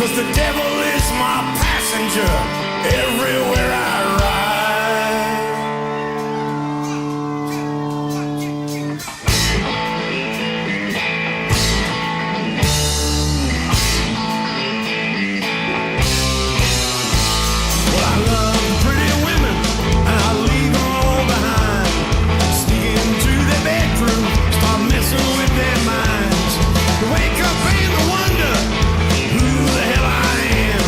'cause the devil is my passenger everywhere I ride. Well, I love pretty women and I leave them all behind. Sneak into their bedroom, start messing with their minds. Wake up and wonder who the hell I am.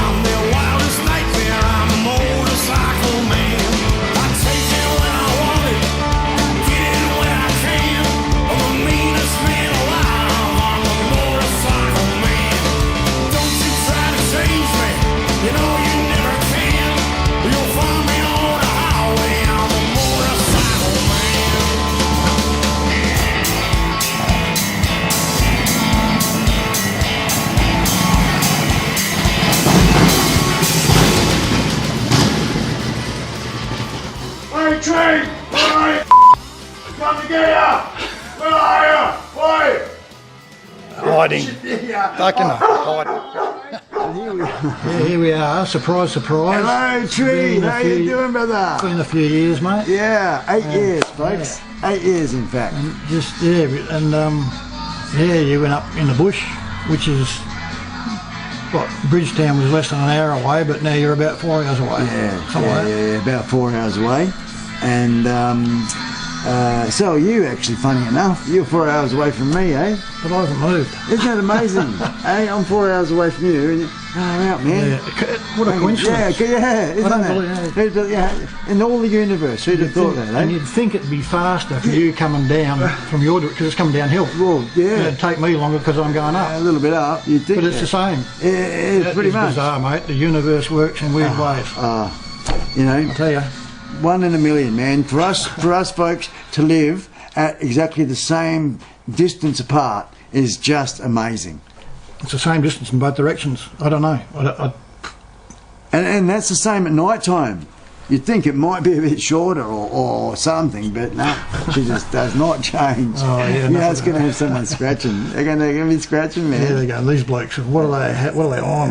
I'm their wildest nightmare, I'm a motorcycle man. I take it when I want it, get it when I can. I'm the meanest man alive, I'm a motorcycle man. Don't you try to change me, you know you never can. You'll find me on the highway, I'm a motorcycle man. Hey, train! Hey! Come to get ya! Where are ya? Why? Hiding. Fucking hiding. Here we are. Surprise, surprise. Hello, Tree. How you doing, brother? Been a few years, mate. Yeah, 8 years, folks. 8 years, in fact. Just yeah, and yeah, you went up in the bush, which is what Bridgetown was less than an hour away, but now you're about 4 hours away. Yeah, about 4 hours away. And so are you, actually, funny enough. You're 4 hours away from me, eh? But I haven't moved. Isn't that amazing? Hey, I'm 4 hours away from you. And out, man. Yeah. What a coincidence. Yeah, isn't I don't it? believe it. Yeah, in all the universe, who'd have thought that, eh? And you'd think it'd be faster for you coming down from your because it's coming downhill. Well, yeah. It'd take me longer because I'm going up. A little bit up, you'd think. But it's the same. Yeah, pretty much. It's bizarre, mate. The universe works in weird ways. You know, I'll tell you. 1 in a million, man. For us folks to live at exactly the same distance apart is just amazing. It's the same distance in both directions. I don't know. And that's the same at night time. You'd think it might be a bit shorter or something, but no, she just does not change. Oh, yeah, you know, it's going to have someone scratching. They're going to be scratching, man. Yeah, they go. These blokes. What are they on?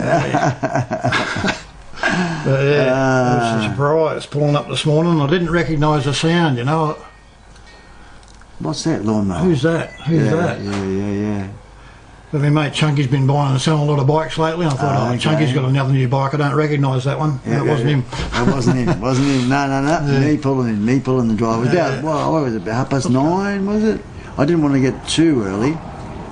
But yeah, I was surprised pulling up this morning. I didn't recognise the sound. You know. What's that lawnmower? Who's that? Who's that? Yeah. But my mate Chunky's been buying and selling a lot of bikes lately. I thought, okay. Chunky's got another new bike. I don't recognise that one. Yeah, it wasn't him. It wasn't him. No. Yeah. Me pulling the drive. About what was it? About 9:30, was it? I didn't want to get too early.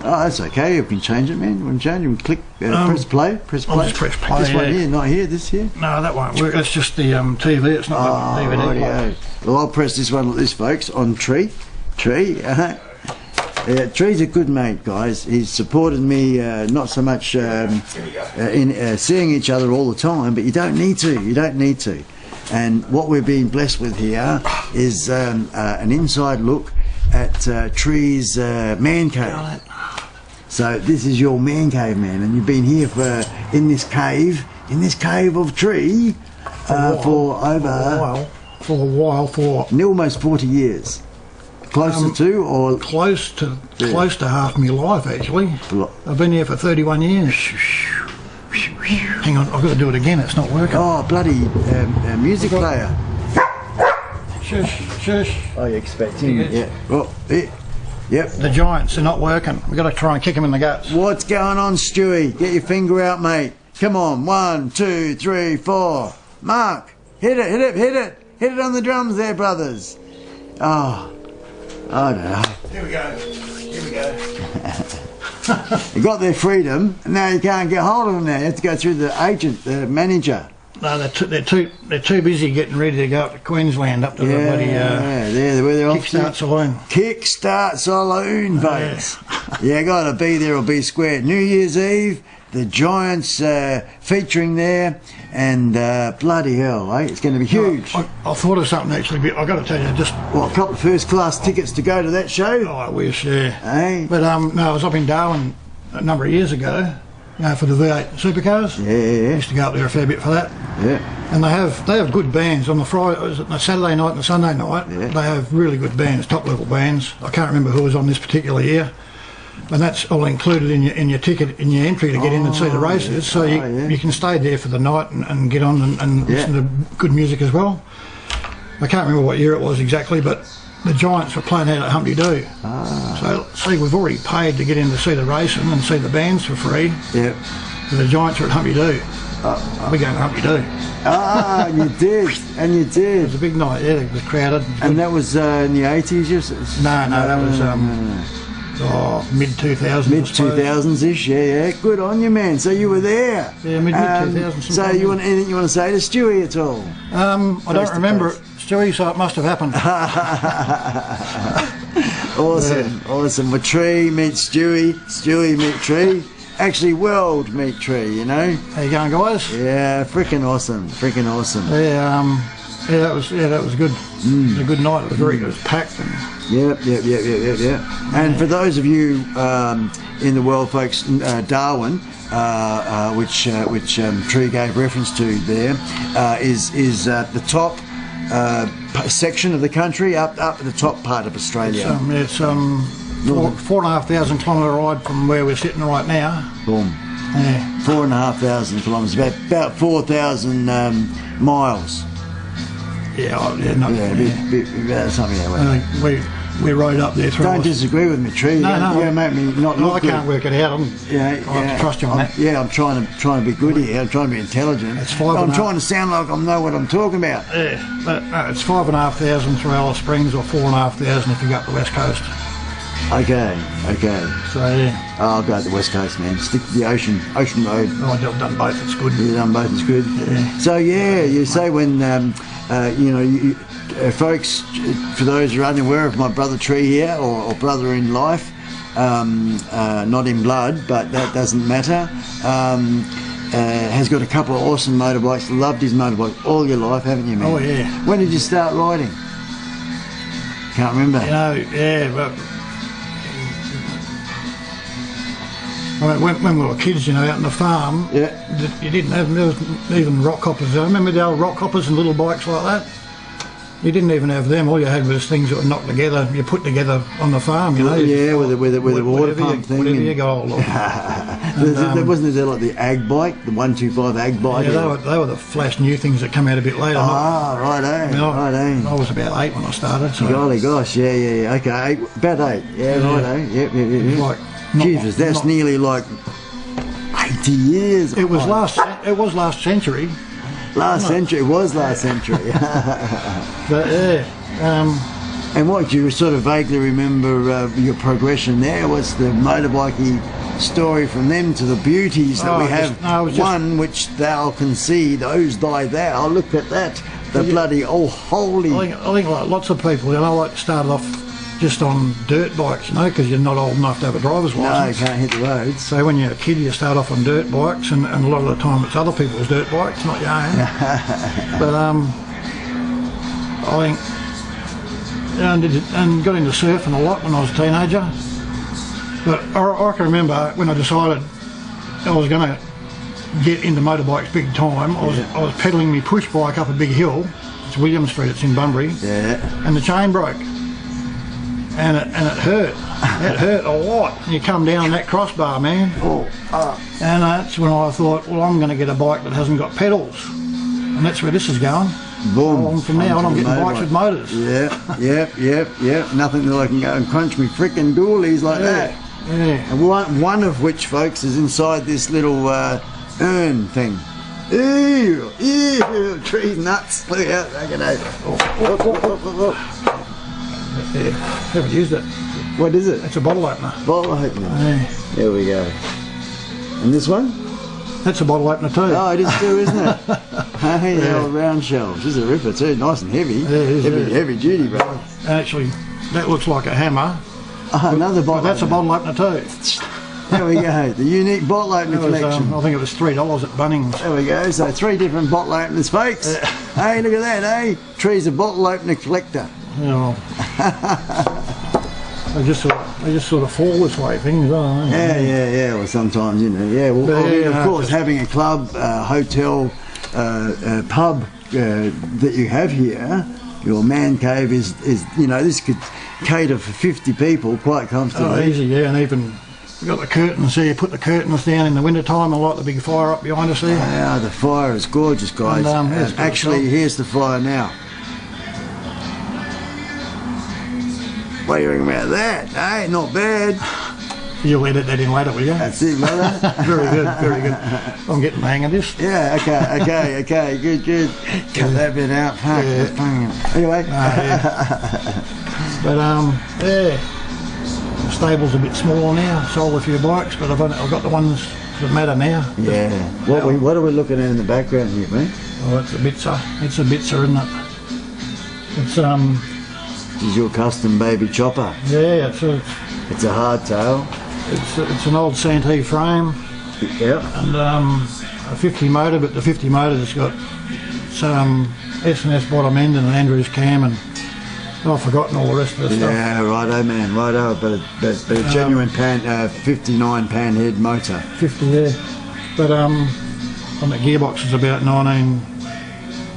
Oh, that's okay. You can change it, man. You can change it. You can click, press play. Press play. I'll just press play. This one here, not here. This here. No, that won't work. That's just the TV. It's not the DVD player. Well, I'll press this one like this, folks, on Tree. Tree's a good mate, guys. He's supported me, not so much in seeing each other all the time, but you don't need to. And what we're being blessed with here is an inside look at Tree's man cave. So this is your man cave, man, and you've been here in this cave of Tree for almost 40 years. Closer to, or close to half my life actually. I've been here for 31 years. Hang on, I've got to do it again. It's not working. Oh, bloody music player. Shush. Oh, you're expecting it? Yeah. Well, yep. The Giants are not working. We've got to try and kick them in the guts. What's going on, Stewie? Get your finger out, mate. Come on. 1, 2, 3, 4. Mark, hit it. Hit it on the drums there, brothers. Oh, I don't know. Here we go. You got their freedom, and now you can't get hold of them now. You have to go through the agent, the manager. No, they're too busy getting ready to go up to Queensland, up to the bloody where they're off to. Kickstart Saloon. Kickstart Saloon, folks. Yeah, got to be there or be squared. New Year's Eve, the Giants featuring there, and bloody hell, eh? It's going to be huge. I thought of something actually, but I've got to tell you, just... What, a couple of first-class tickets to go to that show? Oh, I wish, yeah. Eh? But no, I was up in Darwin a number of years ago, for the V8 supercars. Yeah. Used to go up there a fair bit for that. Yeah. And they have good bands on the Saturday night and the Sunday night. Yeah. They have really good bands, top level bands. I can't remember who was on this particular year. And that's all included in your ticket, in your entry to get in and see the races. So you can stay there for the night and get on and listen to good music as well. I can't remember what year it was exactly, but the Giants were playing out at Humpty Doo. So see, we've already paid to get in to see the racing and see the bands for free. Yep. The Giants are at Humpty Doo. We're going to Humpty Doo. You did, and you It did. was a big night. Yeah, it was crowded. And that was in the 80s, No, that was mid 2000s. Mid 2000s-ish, yeah. Good on you, man. So you were there. Yeah, mid 2000s. So anything you want to say to Stewie at all? I don't remember it, Stewie, so it must have happened. Awesome. Well, Tree meets Stewie, Stewie meets Tree. Actually, world meet Tree, you know. How you going, guys? Yeah, freaking awesome. Yeah, that was good. It was a good night. It was packed. And Yep. And for those of you in the world, folks, Darwin, which Tree gave reference to there, is the top section of the country, up at the top part of Australia. It's 4,500 kilometre ride from where we're sitting right now. Boom. Yeah. 4,500 kilometres, about 4,000 miles. About something that way. We rode up there through. Don't disagree with me, Tree. No. You make me not look I can't work it out. I have to trust you on that. Yeah, I'm trying to be good here. I'm trying to be intelligent. I'm trying to sound like I know what I'm talking about. Yeah, but it's 5,500 through Alice Springs, or 4,500 if you go up the west coast. Okay. So yeah. I'll go to the west coast, man. Stick to the ocean road. I've done both. It's good. You've done both. It's good. Yeah. So you say when folks, for those who are unaware of my brother Tree here, or brother in life, not in blood, but that doesn't matter. Has got a couple of awesome motorbikes. Loved his motorbike all your life, haven't you, man? Oh yeah. When did you start riding? Can't remember. But I mean, when we were kids, out on the farm, you didn't have, there was even rock hoppers. I remember the old rock hoppers and little bikes like that. You didn't even have them. All you had was things that were knocked together. You put together on the farm, Yeah, with a water pump thing. Whatever you got hold of. Wasn't there like the ag bike, the 125 ag bike? Yeah, they were the flash new things that come out a bit later. Righto. I was about 8 when I started. So. Golly gosh, yeah. Okay, about 8. Righto. Yep. Like, Jesus, that's nearly like 80 years. It was last century. Last century. But and what, do you sort of vaguely remember your progression there? What's the motorbikey story from them to the beauties that we have? One which thou can see, those thy thou. Look at that. The bloody holy. I think like lots of people, like started off just on dirt bikes, because you're not old enough to have a driver's license. No, you can't hit the roads. So when you're a kid, you start off on dirt bikes, and a lot of the time it's other people's dirt bikes, not your own. But I think, and got into surfing a lot when I was a teenager. But I can remember when I decided I was going to get into motorbikes big time. I was pedalling my push bike up a big hill. It's William Street. It's in Bunbury. Yeah. And the chain broke. And it hurt. It hurt a lot. And you come down that crossbar, man. And that's when I thought, well, I'm going to get a bike that hasn't got pedals. And that's where this is going. Boom. From now on, I'm getting bikes with motors. Yep. Nothing that I can go and crunch me frickin' doolies like that. Yeah. And one of which, folks, is inside this little urn thing. Ew, Tree's nuts. Look out, I can Yeah, haven't used it. What is it? It's a bottle opener. Bottle opener. Yeah. There we go. And this one? That's a bottle opener too. Oh, it is too, isn't it? Hey, the old round shelves. This is a ripper too, nice and heavy. Yeah, it is. Heavy duty, bro. Actually, that looks like a hammer. Another bottle. But that's a bottle opener too. There we go. The unique bottle opener collection. I think it was $3 at Bunnings. There we go. So 3 different bottle openers, folks. Hey, look at that, eh? Tree's a bottle opener collector. Yeah. They just sort of fall this way, things, aren't they? Yeah. Well, sometimes, Yeah, well, of course, having a club, hotel, pub that you have here, your man cave is this could cater for 50 people quite comfortably. Oh, easy, yeah, and even got the curtains there. You put the curtains down in the winter time. I light the big fire up behind us there. Yeah, the fire is gorgeous, guys. And, actually, here's the fire now. What do you think about that? Hey, not bad. You'll edit that in later, will you? That's it, brother. Very good, very good. I'm getting the hang of this. Yeah, okay, good. Cut that bit out. Fuck. Yeah. Anyway. But yeah, the stable's a bit smaller now. Sold a few bikes, but I've got the ones that matter now. Yeah. What are we looking at in the background here, mate? Oh, it's a Bitzer. It's a Bitzer, isn't it? It's This is your custom baby chopper. yeah, It's a hardtail. it's an old Santee frame. Yep. And a 50 motor, but the 50 motor's got some S&S bottom end and an Andrews cam, and I've forgotten all the rest of the stuff. Yeah, righto, man, righto. But a genuine 59 Panhead motor. 50 there. But on the gearbox is about 19.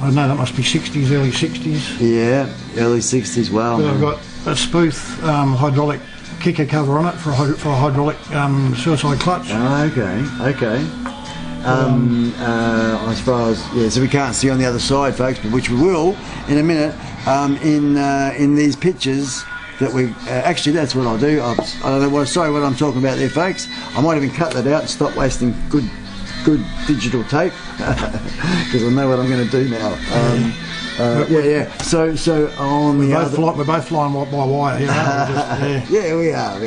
I don't know, that must be 60s, early 60s. Yeah, early 60s. Well, But I've got a spoof hydraulic kicker cover on it for a hydraulic suicide clutch. Okay. As far as so we can't see on the other side, folks, but which we will in a minute. In these pictures that we actually, that's what I'll do. I don't know what. Sorry, what I'm talking about there, folks. I might even cut that out and stop wasting good digital tape because I know what I'm going to do now. So on the other, we're both flying by wire. Yeah, we are.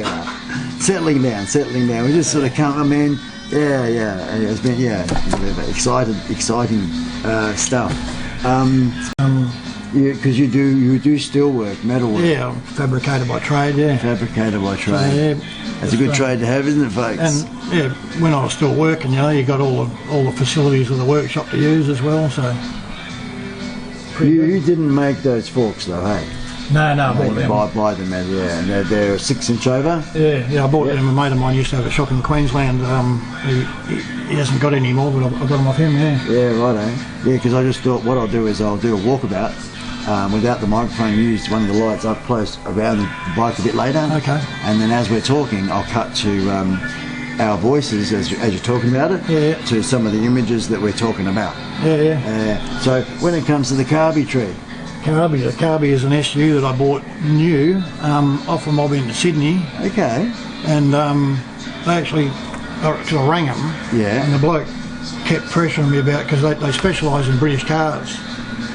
Settling down. We just sort of come in. Yeah. It's been exciting stuff. Because you do steel work, metal work. Yeah, I'm fabricator by trade. Yeah. Fabricator by trade. So, yeah, that's a good trade to have, isn't it, folks? And yeah, when I was still working, you got all the facilities of the workshop to use as well. So you didn't make those forks though, hey? No, I bought them. Buy them, man. Yeah, and they're a 6-inch over. Yeah, I bought them. A mate of mine used to have a shop in Queensland. He hasn't got any more, but I got them off him. Yeah, righto. Yeah, because I just thought what I'll do is I'll do a walkabout. Without the microphone used, one of the lights up close around the bike a bit later. Okay. And then as we're talking, I'll cut to our voices as you're talking about it. Yeah. To some of the images that we're talking about. Yeah. So when it comes to the Carby tree. The Carby is an SU that I bought new off a mob in Sydney. Okay. And they actually, I rang them. Yeah. And the bloke kept pressuring me about, because they specialise in British cars.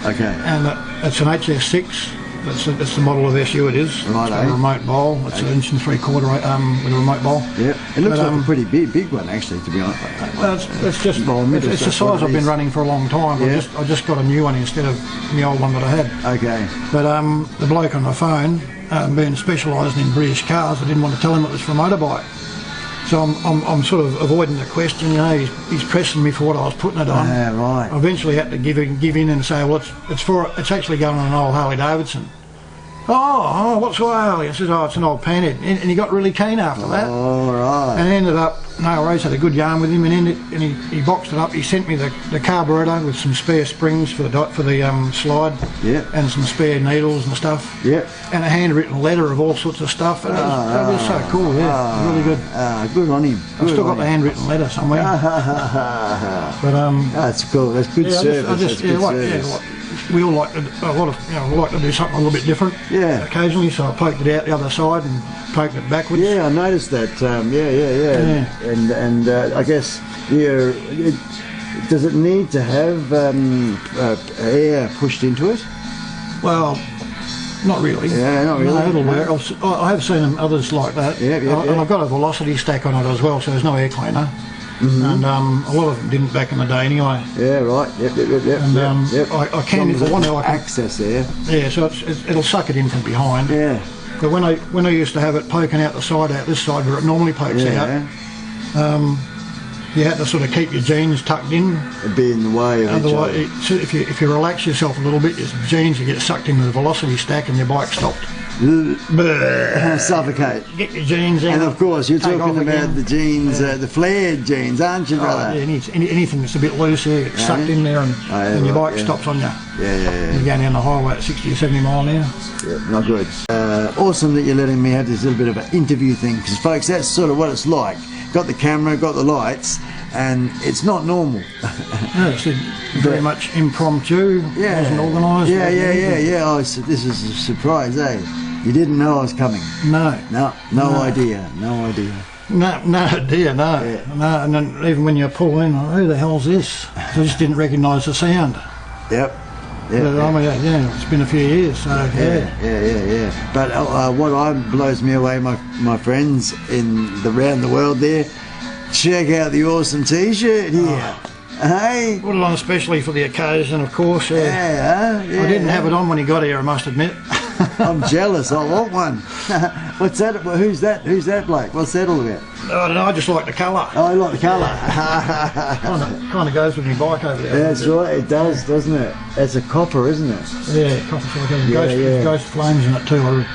Okay. And it's an HS6. That's the model of SU it is. Right, It's got a remote bowl. It's an 1 3/4 with a remote bowl. Yeah. It looks like a pretty big one actually, to be honest. Well, it's just it's the size I've been running for a long time. Yeah. I just got a new one instead of the old one that I had. Okay. But the bloke on the phone, being specialised in British cars, I didn't want to tell him it was for a motorbike. So I'm sort of avoiding the question. He's pressing me for what I was putting it on. Yeah, right. I eventually had to give in and say, well, it's actually going on an old Harley Davidson. Oh, what's a Harley? I said, it's an old Panhead. And he got really keen after that. All right. And ended up, no worries, had a good yarn with him, and he boxed it up. He sent me the carburetor with some spare springs for the slide. Yeah. And some spare needles and stuff. Yeah. And a handwritten letter of all sorts of stuff. And it was so cool, really good. Good on him. I've still got the handwritten letter somewhere. But that's cool. That's good service. we all like to do something a little bit different. Yeah. Occasionally, so I poked it out the other side and poked it backwards. Yeah, I noticed that. Yeah. And I guess does it need to have air pushed into it? Well, not really. Yeah, not really. No, it'll work. I have seen others like that. Yeah. And I've got a velocity stack on it as well, so there's no air cleaner. Mm-hmm. And a lot of them didn't back in the day anyway. Yeah, right. Yep. And I can, if I want to, I can access there. Yeah, so it'll suck it in from behind. Yeah. But when I used to have it poking out the side, out this side where it normally pokes out, you had to sort of keep your jeans tucked in. It'd be in the way of Otherwise, if you relax yourself a little bit, your jeans will get sucked into the velocity stack and your bike stopped. suffocate. Get your jeans out. And of course, you're take talking off about again. the jeans, the flared jeans, aren't you, brother? Yeah, anything that's a bit loose here gets sucked in there, and your bike stops on you. Yeah. You're going down the highway at 60 or 70 mile an hour. Yeah, not good. Awesome that you're letting me have this little bit of an interview thing, because folks, that's sort of what it's like. Got the camera, got the lights, and it's not normal. Yeah, it's very much impromptu. Yeah. Wasn't organised. Yeah. Oh, this is a surprise, eh? You didn't know I was coming. No idea. No idea, no. Yeah. No, and then even when you pull in, who the hell's this? I just didn't recognise the sound. Yep. But, I mean, yeah, it's been a few years, so Yeah. But what blows me away, my friends around the world there, check out the awesome T-shirt here. Hey? Put it on especially for the occasion, of course. Yeah. I didn't have it on when he got here, I must admit. I'm jealous. I want one. What's that? Who's that? Who's that bloke? What's that all about? I don't know, I just like the colour. Oh, I like the colour. Kind of goes with my bike over there. That's right, it does, doesn't it? It's a copper, isn't it? Yeah, copper sort of ghost flames in it too. I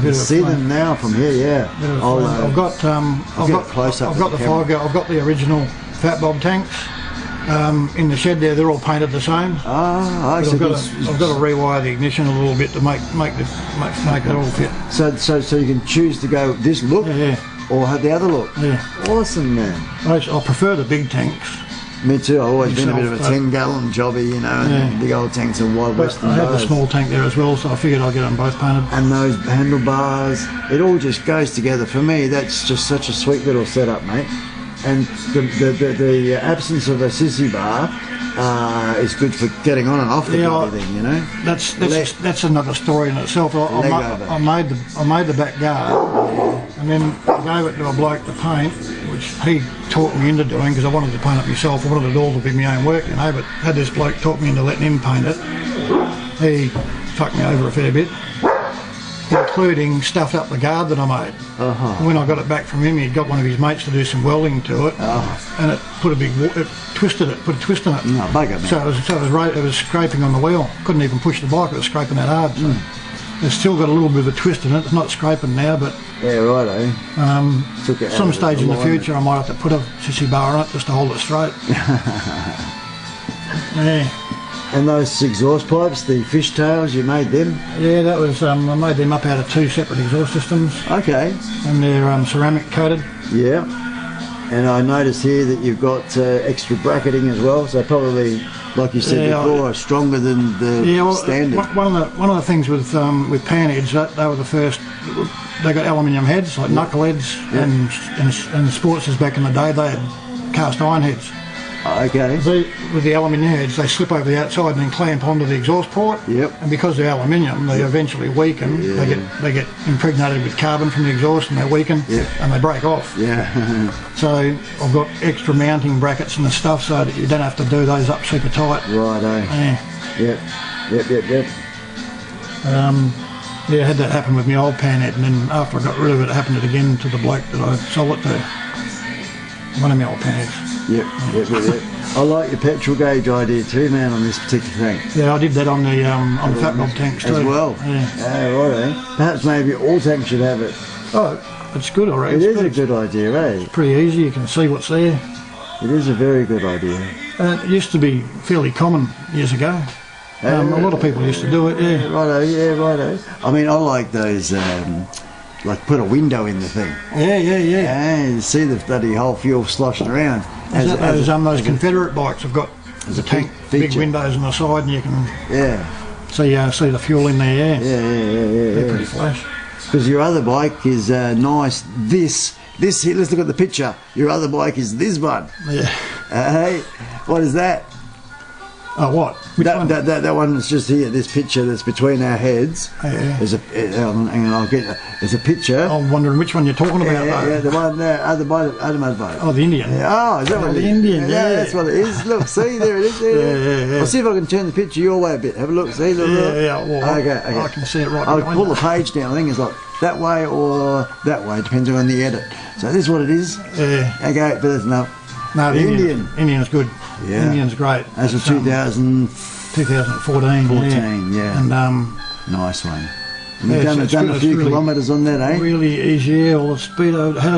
can see them now from here. Yeah. I've got the original Fat Bob tanks in the shed there. They're all painted the same. I've got to rewire the ignition a little bit to make it all fit. So you can choose to go this look. Yeah. Or have the other look. Yeah. Awesome, man. I prefer the big tanks. Me too. I've always been a bit of a 10-gallon jobby, you know, and big old tanks and wide western I have cars. the small tank there as well, so I figured I'd get them both painted. And those handlebars, it all just goes together. For me, that's just such a sweet little setup, mate. And the absence of a sissy bar is good for getting on and off the bloody thing, you know. That's another story in itself. I made the back guard, and then I gave it to a bloke to paint, which he taught me into doing because I wanted to paint it myself. I wanted it all to be my own work, you know. But had this bloke taught me into letting him paint it. He fucked me over a fair bit, including stuffed up the guard that I made. When I got it back from him, he'd got one of his mates to do some welding to it, and it put a twist in it. No, bugger, man. It was scraping on the wheel. Couldn't even push the bike. It was scraping that hard. So it's still got a little bit of a twist in it. It's not scraping now, but yeah, righto. Some stage in the future, I might have to put a sissy bar on it just to hold it straight. Yeah. And those exhaust pipes, the fishtails, you made them? Yeah, that was I made them up out of 2 separate exhaust systems. Okay. And they're ceramic coated. Yeah. And I noticed here that you've got extra bracketing as well, so probably, like you said before, stronger than the standard. One of the things with Panheads, they were the first. They got aluminium heads, like knuckleheads, and sportsers back in the day. They had cast iron heads. Okay. With the aluminium heads, they slip over the outside and then clamp onto the exhaust port. Yep. And because they're aluminium, they eventually weaken. Yeah. They get impregnated with carbon from the exhaust, and they weaken. Yep. And they break off. Yeah. So I've got extra mounting brackets and the stuff, so that you don't have to do those up super tight. Righto. Yeah. Yep. Yeah, I had that happen with my old Panhead, and then after I got rid of it, it happened again to the bloke that I sold it to. One of my old Panheads. Yep. I like your petrol gauge idea too, man, on this particular tank. Yeah, I did that on the Fat Bob tanks too. As well? Yeah. Righto. Perhaps maybe all tanks should have it. Oh, it's good already. It is a good idea, eh? It's pretty easy, you can see what's there. It is a very good idea. It used to be fairly common years ago. A lot of people used to do it, yeah. Righto. I mean, I like those, like put a window in the thing. Yeah. And see the bloody whole fuel sloshing around. Those Confederate bikes have got the tank, big windows on the side, and you can see the fuel in there. Yeah. They're pretty flash. Because your other bike is nice. This here, let's look at the picture. Your other bike is this one. Yeah. Hey, what is that? Oh, what? That one is just here. This picture that's between our heads. Yeah. There's a picture. I'm wondering which one you're talking about. Yeah, the one there, other motorbike. Oh, the Indian. Yeah. Oh, is that what it is? The Indian. Yeah, that's what it is. Look, see, there it is. Yeah. I'll see if I can turn the picture your way a bit. Have a look. See, look. Yeah. Well, okay. I can see it right. I'll pull the page down. I think it's like that way or that way, depending on the edit. So this is what it is. Yeah. Okay, but that's enough. No, the Indian's good. Yeah. Indian's great. That's a 2014. 14. Yeah. And nice one. You've done a few kilometres on that, eh? Really easy, yeah. Well, the speedo had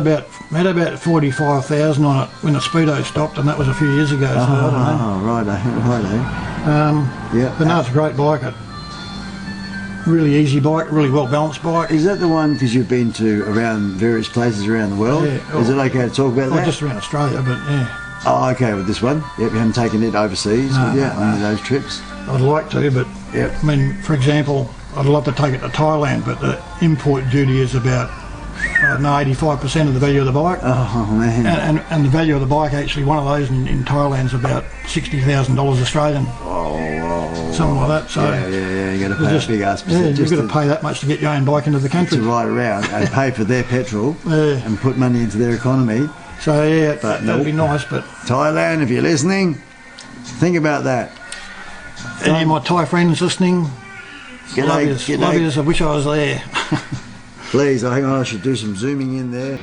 about 45,000 on it when the speedo stopped, and that was a few years ago. So I don't know. Righto. Yeah. But no, it's a great bike. Really easy bike, really well balanced bike. Is that the one, because you've been to around various places around the world? Yeah. Is it okay to talk about that? Just around Australia, but yeah. Oh, okay, with this one? Yep, you haven't taken it overseas on those trips? I'd like to, but yep. I mean, for example, I'd love to take it to Thailand, but the import duty is about 85% of the value of the bike. Oh man! And the value of the bike, actually, one of those in Thailand's about $60,000 Australian. Oh, something like that. So yeah, you got to pay a big ass percentage. You've got to pay that much to get your own bike into the country. To ride around and pay for their petrol and put money into their economy. So yeah, that'd be nice. But Thailand, if you're listening, think about that. Any of my Thai friends listening, love yous. I wish I was there. Please, I think I should do some zooming in there.